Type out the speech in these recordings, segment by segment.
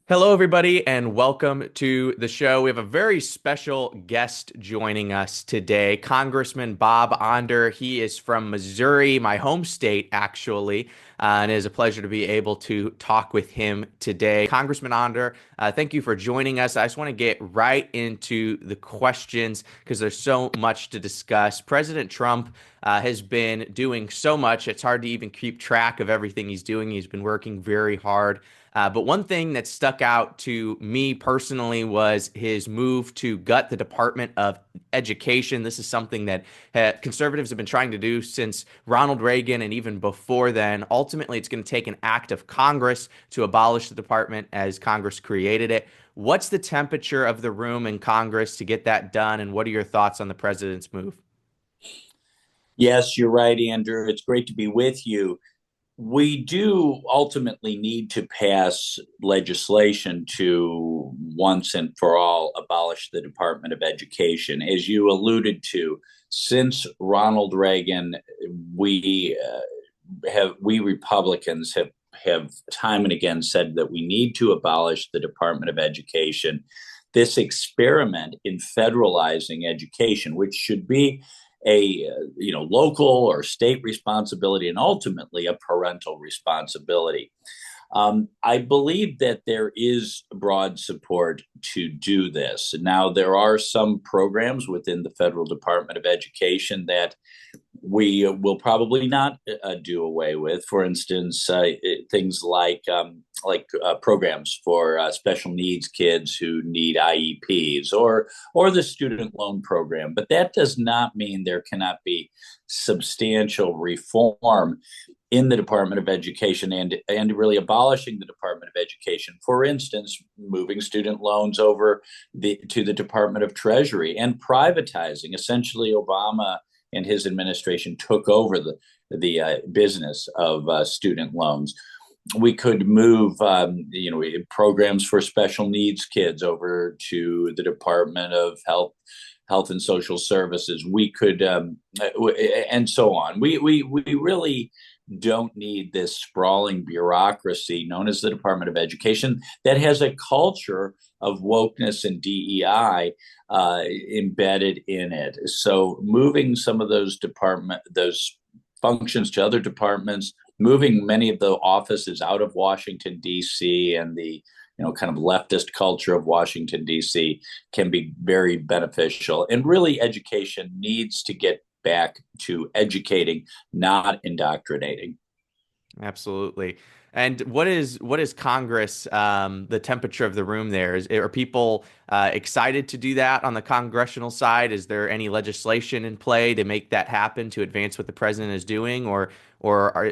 Hello, everybody, and welcome to the show. We have a very special guest joining us today, Congressman Bob Onder. He is from Missouri, my home state, actually, and it is a pleasure to be able to talk with him today. Congressman Onder, thank you for joining us. I just want to get right into the questions because there's so much to discuss. President Trump has been doing so much, it's hard to even keep track of everything he's doing. He's been working very hard. But one thing that stuck out to me personally was his move to gut the Department of Education. This is something that conservatives have been trying to do since Ronald Reagan and even before then. Ultimately, it's going to take an act of Congress to abolish the department as Congress created it. What's the temperature of the room in Congress to get that done, and what are your thoughts on the president's move? Yes, you're right, Andrew. It's great to be with you. We do ultimately need to pass legislation to once and for all abolish the Department of Education. As you alluded to, since Ronald Reagan, we Republicans have time and again said that we need to abolish the Department of Education. This experiment in federalizing education, which should be a local or state responsibility and ultimately a parental responsibility. I believe that there is broad support to do this. Now, there are some programs within the federal Department of Education that we will probably not do away with. For instance, things like programs for special needs kids who need IEPs, or the student loan program. But that does not mean there cannot be substantial reform in the Department of Education and really abolishing the Department of Education. For instance, moving student loans over to the Department of Treasury and privatizing. Essentially, Obama and his administration took over the business of student loans. We could move, programs for special needs kids over to the Department of Health and Social Services. We could, and so on. We really don't need this sprawling bureaucracy known as the Department of Education that has a culture of wokeness and DEI embedded in it. So moving some of those functions to other departments, moving many of the offices out of Washington, D.C. and the kind of leftist culture of Washington, D.C. can be very beneficial. And really, education needs to get back to educating, not indoctrinating. Absolutely. And what is Congress, the temperature of the room there? Are people excited to do that on the congressional side? Is there any legislation in play to make that happen, to advance what the president is doing, or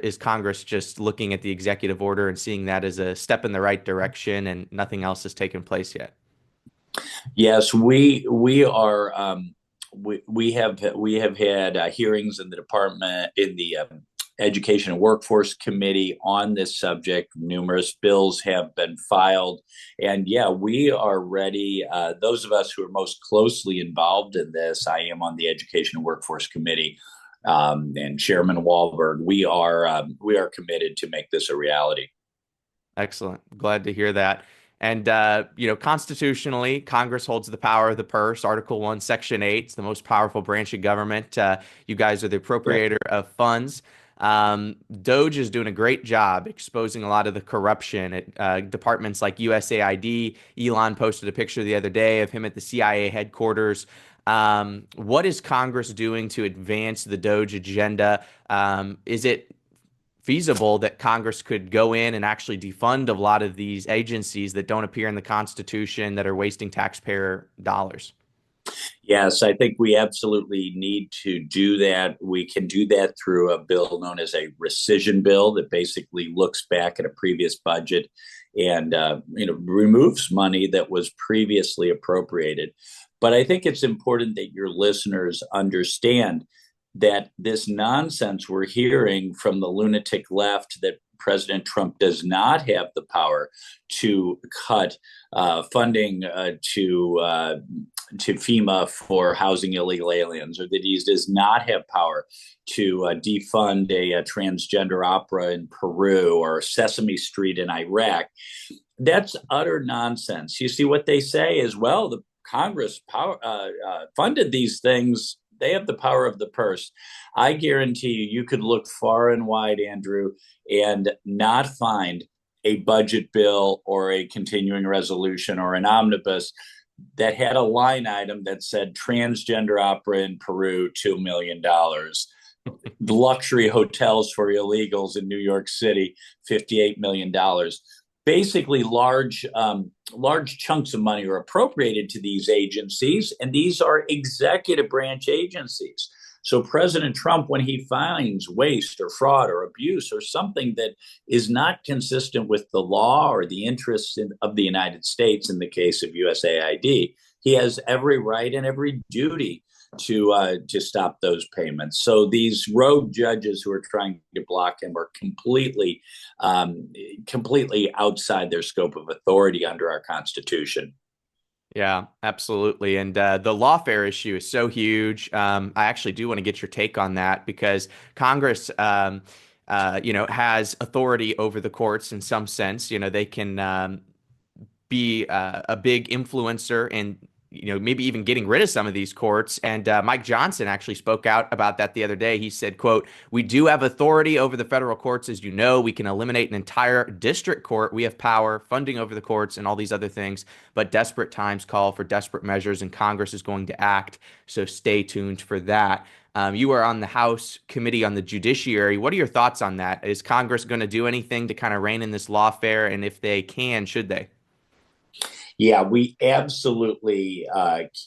is Congress just looking at the executive order and seeing that as a step in the right direction and nothing else has taken place yet? Yes, we are. We have had hearings in the department in the Education and Workforce Committee on this subject. Numerous bills have been filed, and yeah, we are ready. Those of us who are most closely involved in this, I am on the Education and Workforce Committee, and Chairman Wahlberg. We are committed to make this a reality. Excellent. Glad to hear that. And constitutionally, Congress holds the power of the purse. Article 1, Section 8. It's the most powerful branch of government. You guys are the Correct. appropriator of funds. DOGE is doing a great job exposing a lot of the corruption at departments like USAID. Elon posted a picture the other day of him at the CIA headquarters. What is Congress doing to advance the DOGE agenda? Is it feasible that Congress could go in and actually defund a lot of these agencies that don't appear in the Constitution that are wasting taxpayer dollars? Yes, I think we absolutely need to do that. We can do that through a bill known as a rescission bill that basically looks back at a previous budget and removes money that was previously appropriated. But I think it's important that your listeners understand that this nonsense we're hearing from the lunatic left President Trump does not have the power to cut funding to FEMA for housing illegal aliens, or that he does not have power to defund a transgender opera in Peru or Sesame Street in Iraq. That's utter nonsense. You see, what they say is, well, the Congress funded these things. They have the power of the purse. I guarantee you could look far and wide, Andrew, and not find a budget bill or a continuing resolution or an omnibus that had a line item that said transgender opera in Peru, $2 million. Luxury hotels for illegals in New York City, $58 million. Basically, large chunks of money are appropriated to these agencies, and these are executive branch agencies. So President Trump, when he finds waste or fraud or abuse or something that is not consistent with the law or the interests of the United States, in the case of USAID, he has every right and every duty to stop those payments. So these rogue judges who are trying to block him are completely outside their scope of authority under our Constitution. Yeah, absolutely. And the lawfare issue is so huge. I actually do want to get your take on that because Congress, has authority over the courts in some sense. They can be a big influencer in maybe even getting rid of some of these courts. And Mike Johnson actually spoke out about that the other day. He said, quote, "We do have authority over the federal courts. As you know, we can eliminate an entire district court. We have power, funding over the courts, and all these other things. But desperate times call for desperate measures, and Congress is going to act. So stay tuned for that." You are on the House Committee on the Judiciary. What are your thoughts on that? Is Congress going to do anything to kind of rein in this lawfare? And if they can, should they? Yeah, we absolutely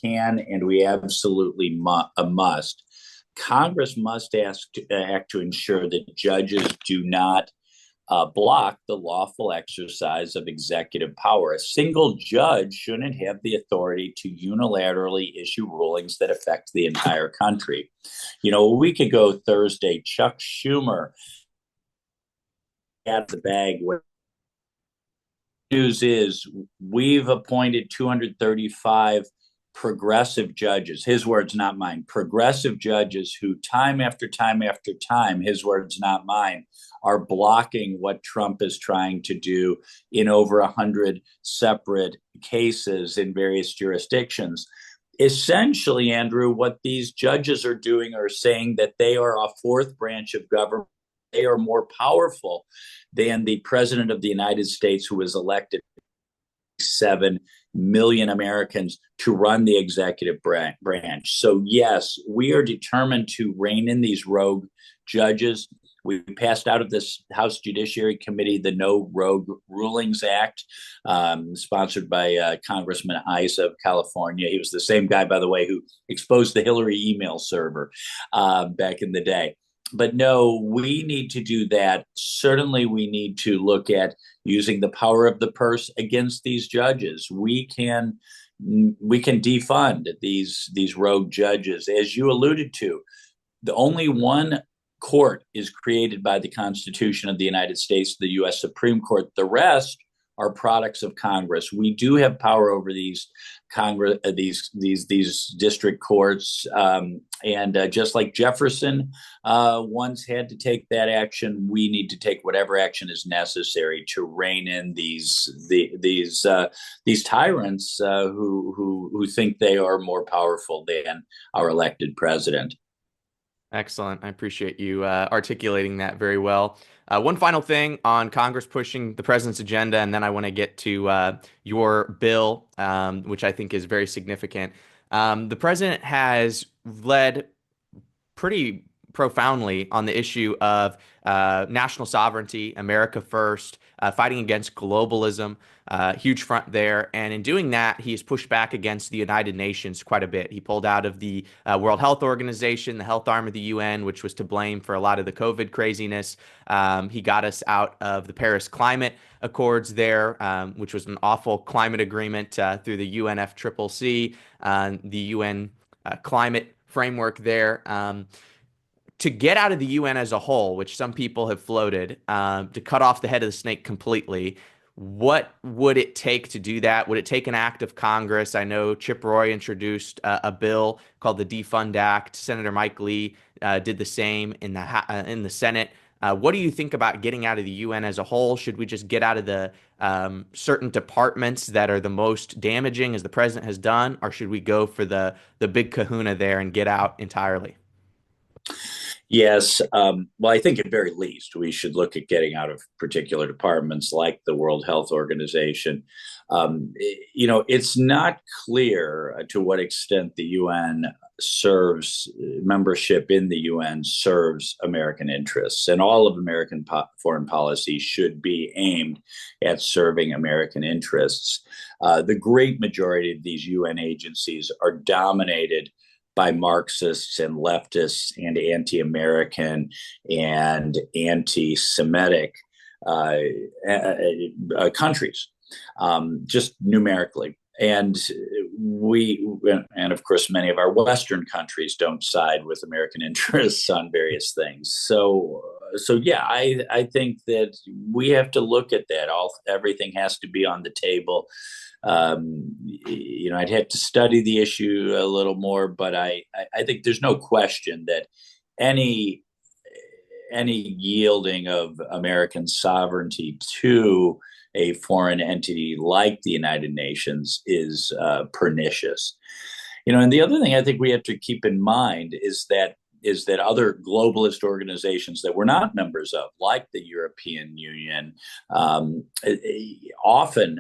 can, and we absolutely must. Congress must act to ensure that judges do not block the lawful exercise of executive power. A single judge shouldn't have the authority to unilaterally issue rulings that affect the entire country. A week ago Thursday, Chuck Schumer had the bag with news is we've appointed 235 progressive judges, his words, not mine, progressive judges who time after time after time, his words, not mine, are blocking what Trump is trying to do in over 100 separate cases in various jurisdictions. Essentially, Andrew, what these judges are doing are saying that they are a fourth branch of government. They are more powerful than the president of the United States, who was elected 7 million Americans to run the executive branch. So yes, we are determined to rein in these rogue judges. We passed out of this House Judiciary Committee the No Rogue Rulings Act, sponsored by Congressman Issa of California. He was the same guy, by the way, who exposed the Hillary email server back in the day. But no, we need to do that. Certainly, we need to look at using the power of the purse against these judges. We can defund these rogue judges. As you alluded to, the only one court is created by the Constitution of the United States, the U.S. Supreme Court. The rest are products of Congress. We do have power over these district courts, and just like Jefferson once had to take that action, we need to take whatever action is necessary to rein in these tyrants who think they are more powerful than our elected president. Excellent. I appreciate you articulating that very well. One final thing on Congress pushing the president's agenda, and then I want to get to your bill, which I think is very significant. The president has led pretty profoundly on the issue of national sovereignty, America first, fighting against globalism, huge front there. And in doing that, he's pushed back against the United Nations quite a bit. He pulled out of the World Health Organization, the health arm of the UN, which was to blame for a lot of the COVID craziness. He got us out of the Paris Climate Accords there, which was an awful climate agreement through the UNFCCC, the UN climate framework there. to get out of the UN as a whole, which some people have floated, to cut off the head of the snake completely, what would it take to do that? Would it take an act of Congress? I know Chip Roy introduced a bill called the Defund Act. Senator Mike Lee did the same in the Senate. What do you think about getting out of the UN as a whole? Should we just get out of the certain departments that are the most damaging, as the president has done, or should we go for the big kahuna there and get out entirely? Yes. Well, I think at very least we should look at getting out of particular departments like the World Health Organization. It's not clear to what extent the UN serves membership in the UN serves American interests, and all of American foreign policy should be aimed at serving American interests. The great majority of these UN agencies are dominated by Marxists and leftists and anti-American and anti-Semitic countries, just numerically. And and of course, many of our Western countries don't side with American interests on various things. So yeah, I think that we have to look at that. Everything has to be on the table. I'd have to study the issue a little more, but I think there's no question that any yielding of American sovereignty to a foreign entity like the United Nations is pernicious. And the other thing I think we have to keep in mind is that other globalist organizations that we're not members of, like the European Union, often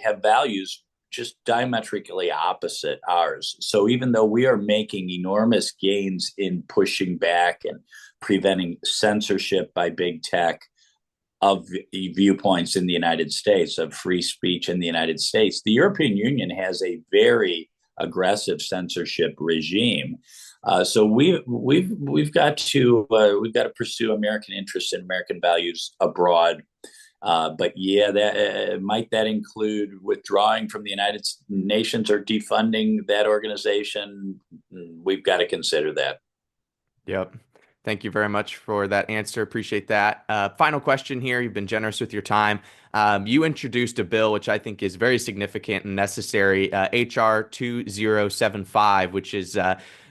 have values just diametrically opposite ours. So even though we are making enormous gains in pushing back and preventing censorship by big tech of viewpoints in the United States, of free speech in the United States, the European Union has a very aggressive censorship regime. So we've got to pursue American interests and American values abroad. But yeah, might that include withdrawing from the United Nations or defunding that organization? We've got to consider that. Yep. Thank you very much for that answer. Appreciate that. Final question here. You've been generous with your time. You introduced a bill which I think is very significant and necessary, HR 2075, which is,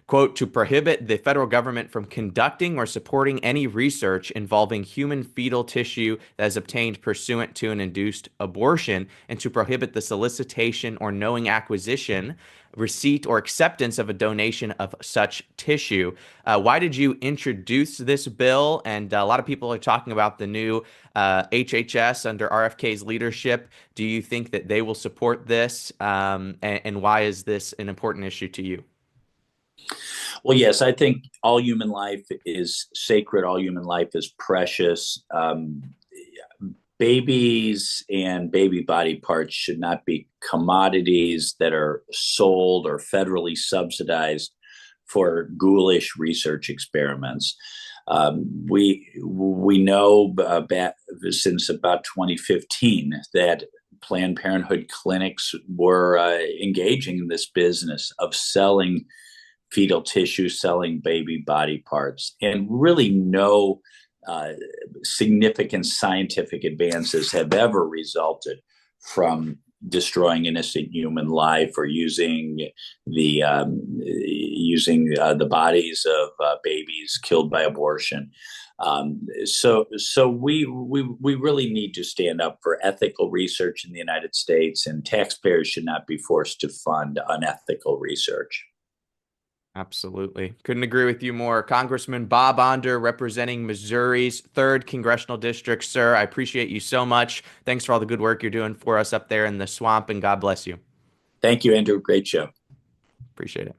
quote, to prohibit the federal government from conducting or supporting any research involving human fetal tissue that is obtained pursuant to an induced abortion, and to prohibit the solicitation or knowing acquisition, receipt, or acceptance of a donation of such tissue. Why did you introduce this bill? And a lot of people are talking about the new HHS under RFK's leadership. Do you think that they will support this? And why is this an important issue to you? Well, yes, I think all human life is sacred. All human life is precious. Babies and baby body parts should not be commodities that are sold or federally subsidized for ghoulish research experiments. We know since about 2015 that Planned Parenthood clinics were engaging in this business of selling fetal tissue, selling baby body parts, and really no significant scientific advances have ever resulted from destroying innocent human life or using the bodies of babies killed by abortion. So we really need to stand up for ethical research in the United States, and taxpayers should not be forced to fund unethical research. Absolutely. Couldn't agree with you more. Congressman Bob Onder, representing Missouri's 3rd Congressional District. Sir, I appreciate you so much. Thanks for all the good work you're doing for us up there in the swamp, and God bless you. Thank you, Andrew. Great show. Appreciate it.